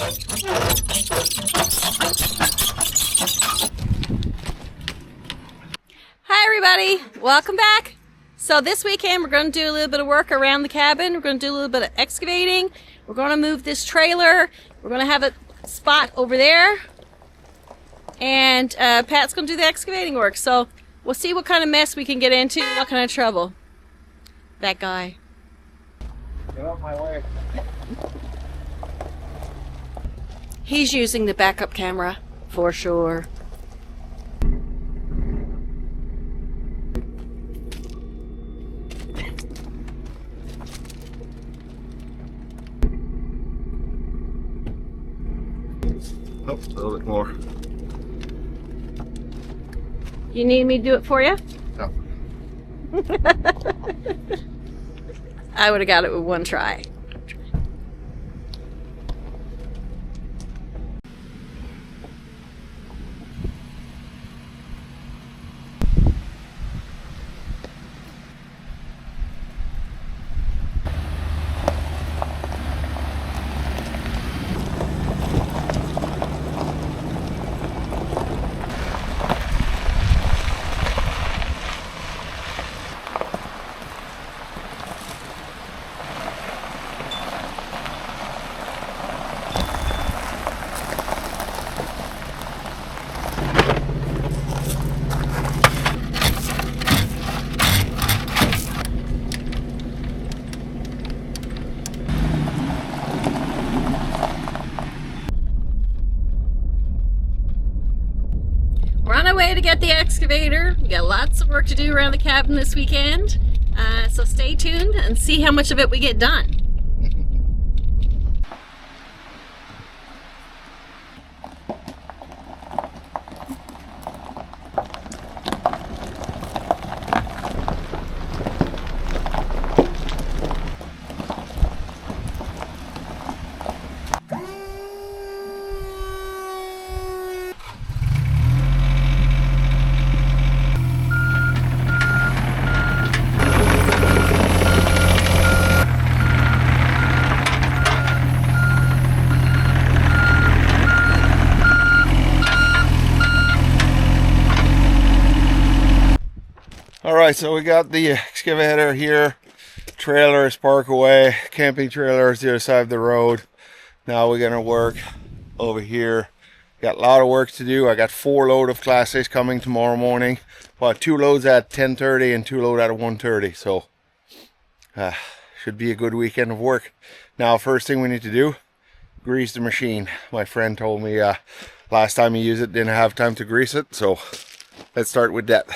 Hi everybody, welcome back. So this weekend we're going to do a little bit of work around the cabin. We're going to do a little bit of excavating. We're going to move this trailer. We're going to have a spot over there. And Pat's going to do the excavating work. So we'll see what kind of mess we can get into, what kind of trouble. That guy. Get out my way. He's using the backup camera for sure. Oh, a little bit more. You need me to do it for you? No. I would have got it with one try. We're on our way to get the excavator. We got lots of work to do around the cabin this weekend. So stay tuned and see how much of it we get done. Alright, so we got the excavator here. Trailer is parked away. Camping trailer is the other side of the road. Now we're gonna work over here. Got a lot of work to do. I got 4 loads of Class 6 coming tomorrow morning. Well, 2 loads at 10:30 and 2 loads at 1:30. So should be a good weekend of work. Now first thing we need to do, grease the machine. My friend told me last time he used it didn't have time to grease it, so let's start with that.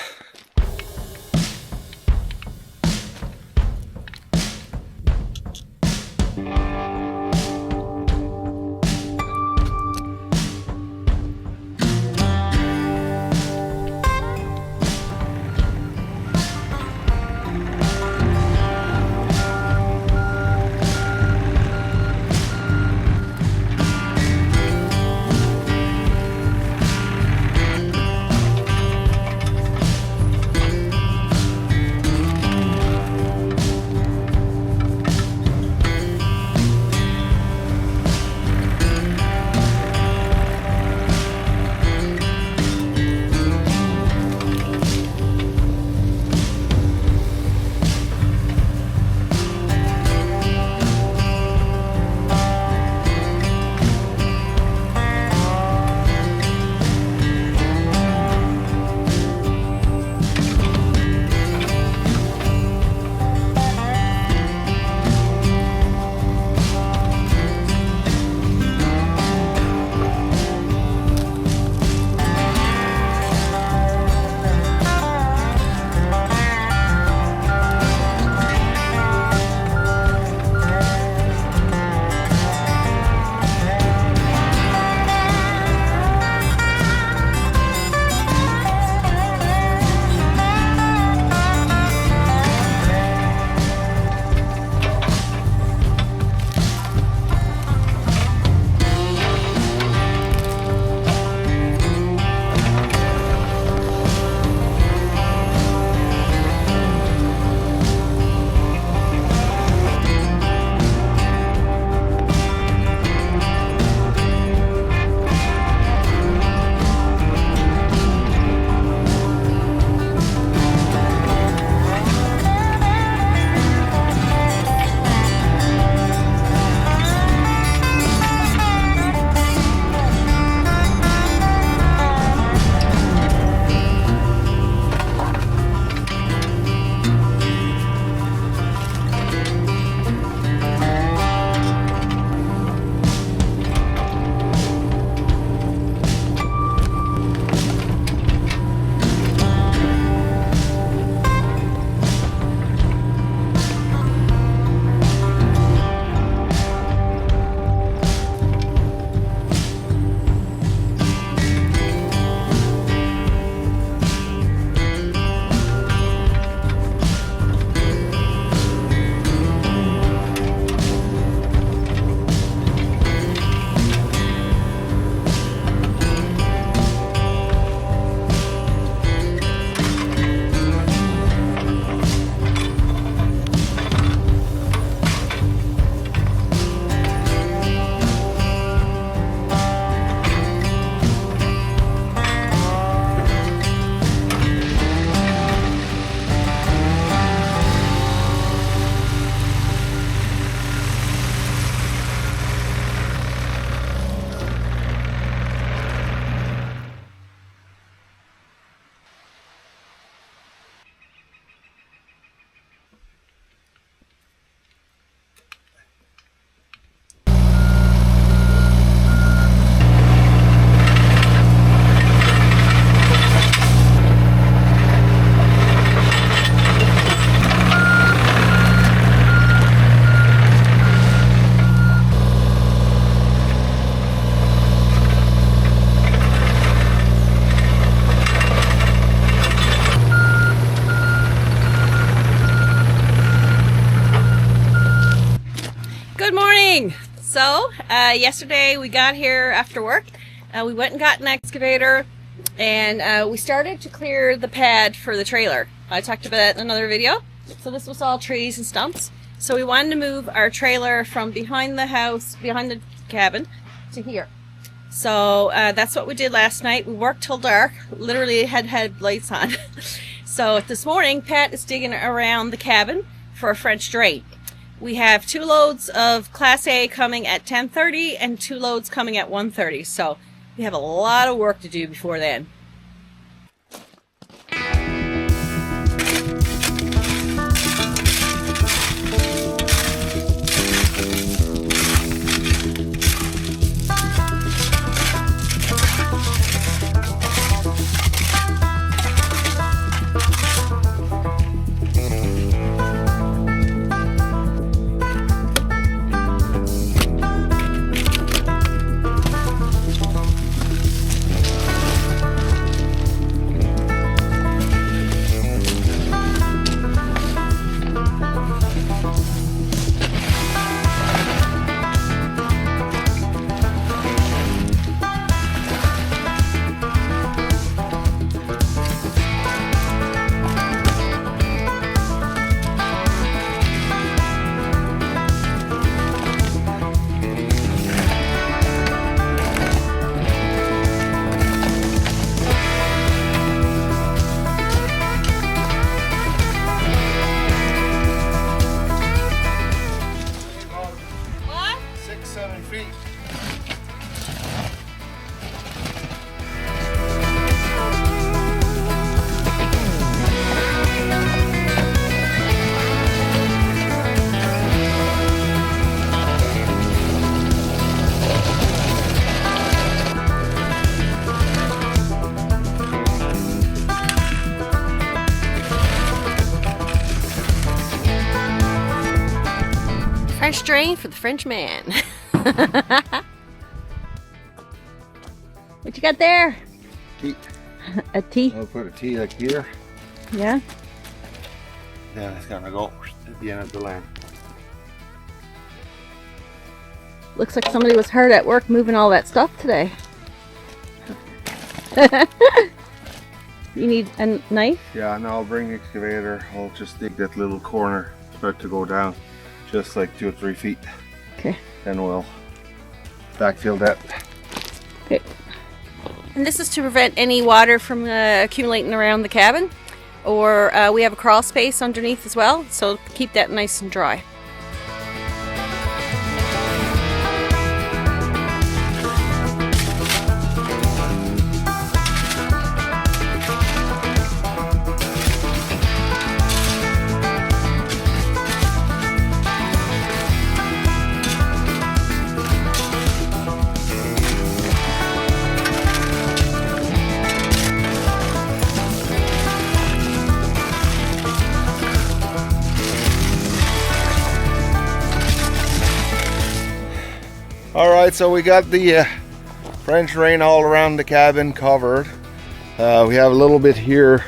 yesterday we got here after work. We went and got an excavator, and we started to clear the pad for the trailer. I talked about that in another video. So this was all trees and stumps. So we wanted to move our trailer from behind the house, behind the cabin, to here. So that's what we did last night. We worked till dark, literally had lights on. So this morning, Pat is digging around the cabin for a French drain. We have 2 loads of Class A coming at 10:30 and 2 loads coming at 1:30. So we have a lot of work to do before then. French drain for the French man. What you got there? T. A T? I'll put a T like here. Yeah? Then it's gonna go at the end of the line. Looks like somebody was hard at work moving all that stuff today. You need a knife? Yeah, now I'll bring the excavator. I'll just dig that little corner. Start to go down just like 2 or 3 feet. Okay. Then we'll backfill that. Okay. And this is to prevent any water from accumulating around the cabin. Or we have a crawl space underneath as well, so keep that nice and dry. Alright, so we got the French drain all around the cabin covered. We have a little bit here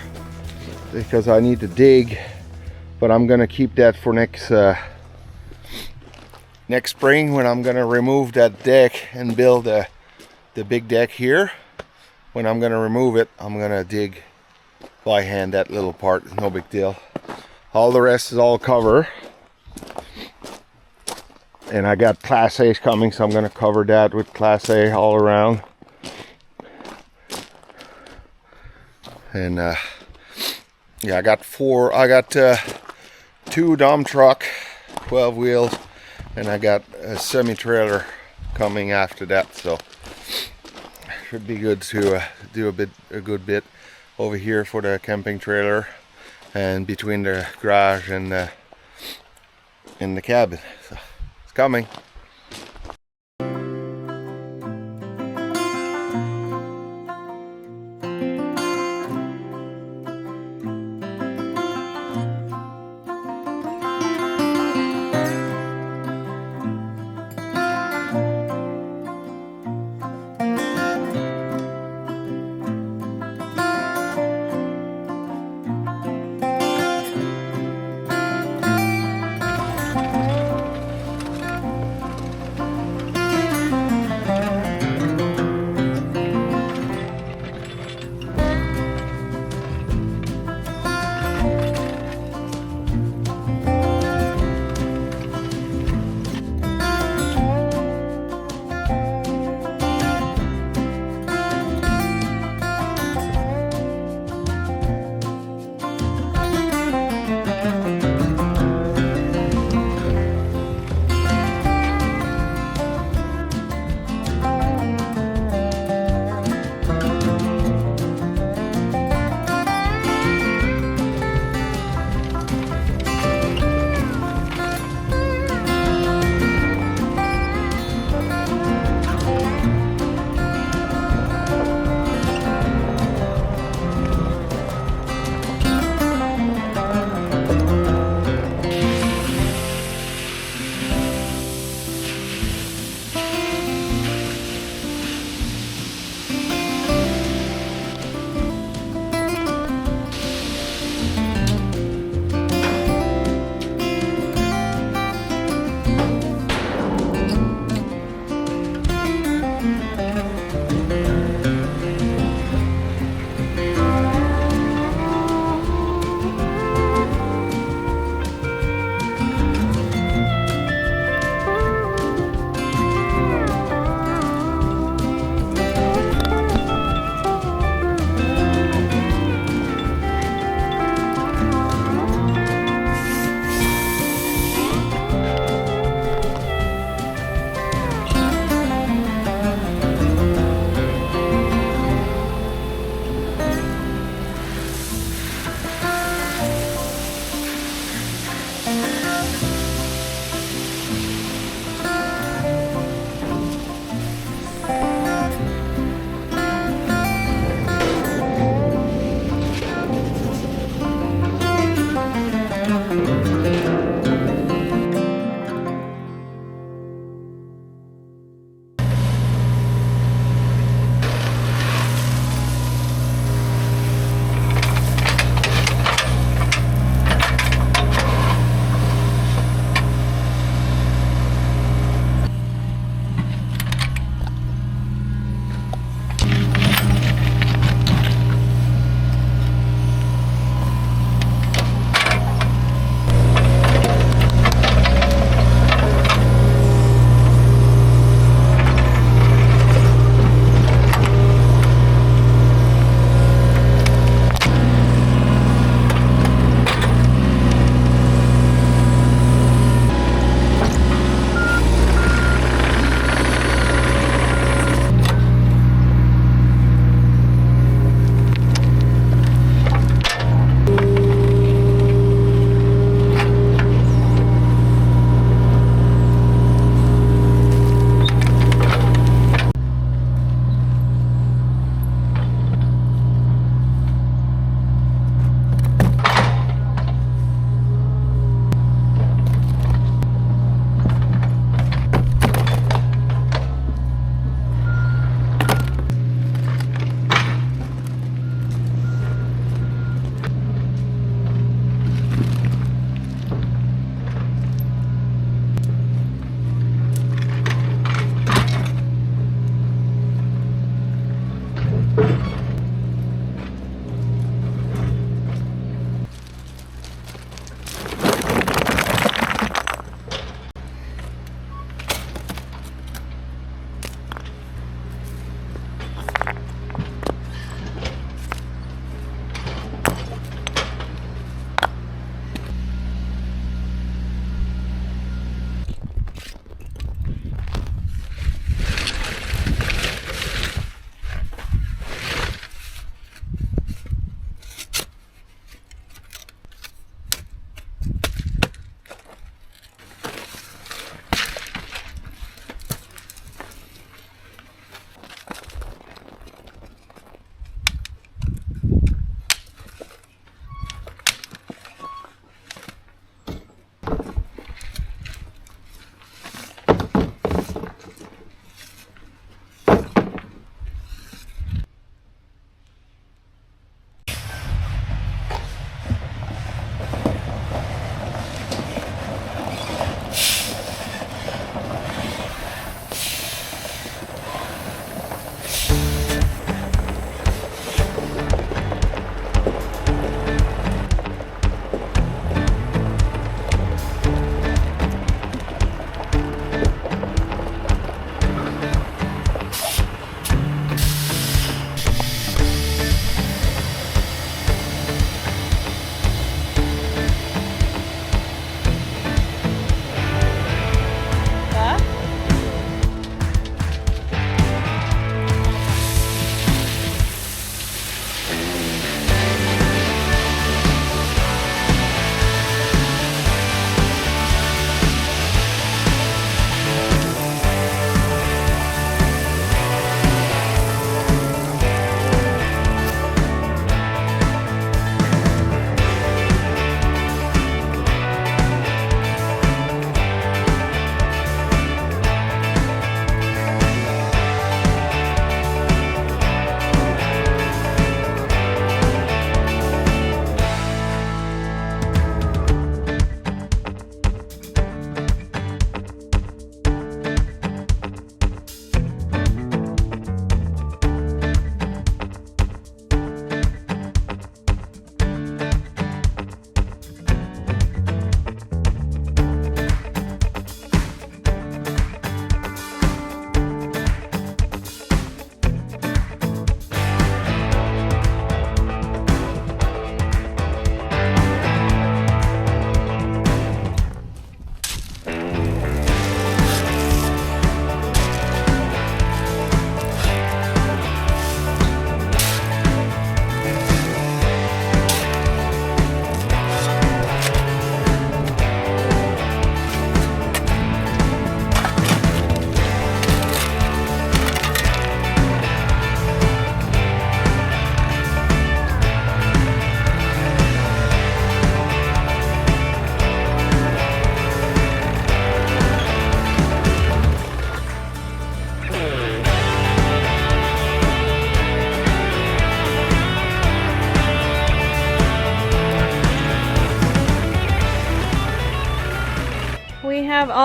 because I need to dig, but I'm gonna keep that for next spring when I'm gonna remove that deck and build the big deck here. When I'm gonna remove it, I'm gonna dig by hand that little part, no big deal. All the rest is all cover. And I got Class A's coming, so I'm going to cover that with Class A all around. And yeah, I got 2 dump truck, 12 wheels, and I got a semi-trailer coming after that. So should be good to do a good bit over here for the camping trailer, and between the garage and the cabin. So, coming.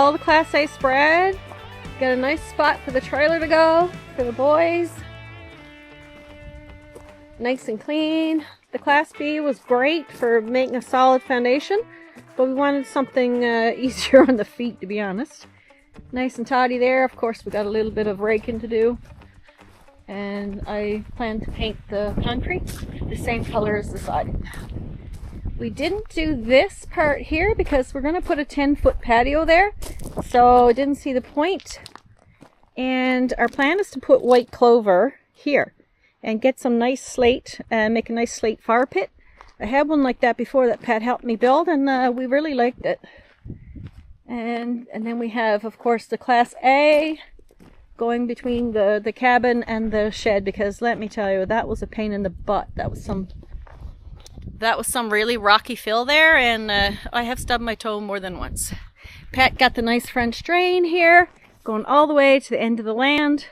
all the Class A spread. Got a nice spot for the trailer to go for the boys. Nice and clean. The Class B was great for making a solid foundation, but we wanted something easier on the feet, to be honest. Nice and tidy there. Of course, we got a little bit of raking to do. And I plan to paint the concrete the same color as the siding. We didn't do this part here because we're going to put a 10-foot patio there, so I didn't see the point. And our plan is to put white clover here and get some nice slate and make a nice slate fire pit. I had one like that before that Pat helped me build, and we really liked it. And then we have, of course, the Class A going between the cabin and the shed, because let me tell you, that was a pain in the butt. That was some really rocky fill there, and I have stubbed my toe more than once. Pat got the nice French drain here, going all the way to the end of the land.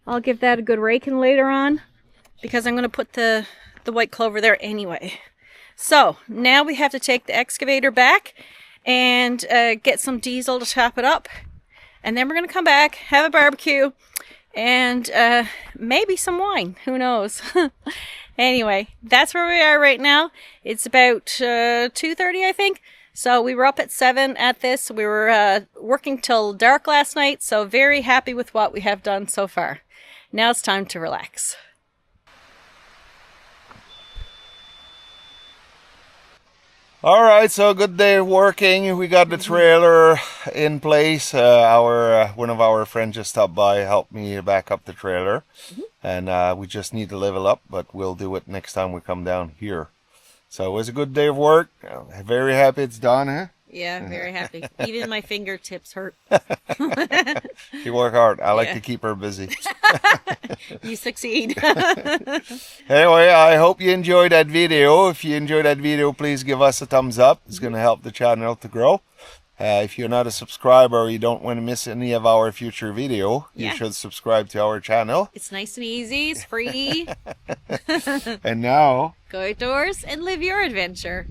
I'll give that a good raking later on, because I'm going to put the white clover there anyway. So now we have to take the excavator back and get some diesel to top it up. And then we're going to come back, have a barbecue, and maybe some wine. Who knows? Anyway, that's where we are right now. It's about 2:30, I think. So we were up at 7 at this. We were working till dark last night, so very happy with what we have done so far. Now it's time to relax. All right, so good day working. We got the trailer in place. One of our friends just stopped by, helped me back up the trailer, and we just need to level up, but we'll do it next time we come down here. So it was a good day of work. Very happy it's done, huh? Yeah, very happy. Even my fingertips hurt. You work hard. I like to keep her busy. You succeed. Anyway, I hope you enjoyed that video. If you enjoyed that video, please give us a thumbs up. It's going to help the channel to grow. If you're not a subscriber or you don't want to miss any of our future video, you should subscribe to our channel. It's nice and easy. It's free. And now, go outdoors and live your adventure.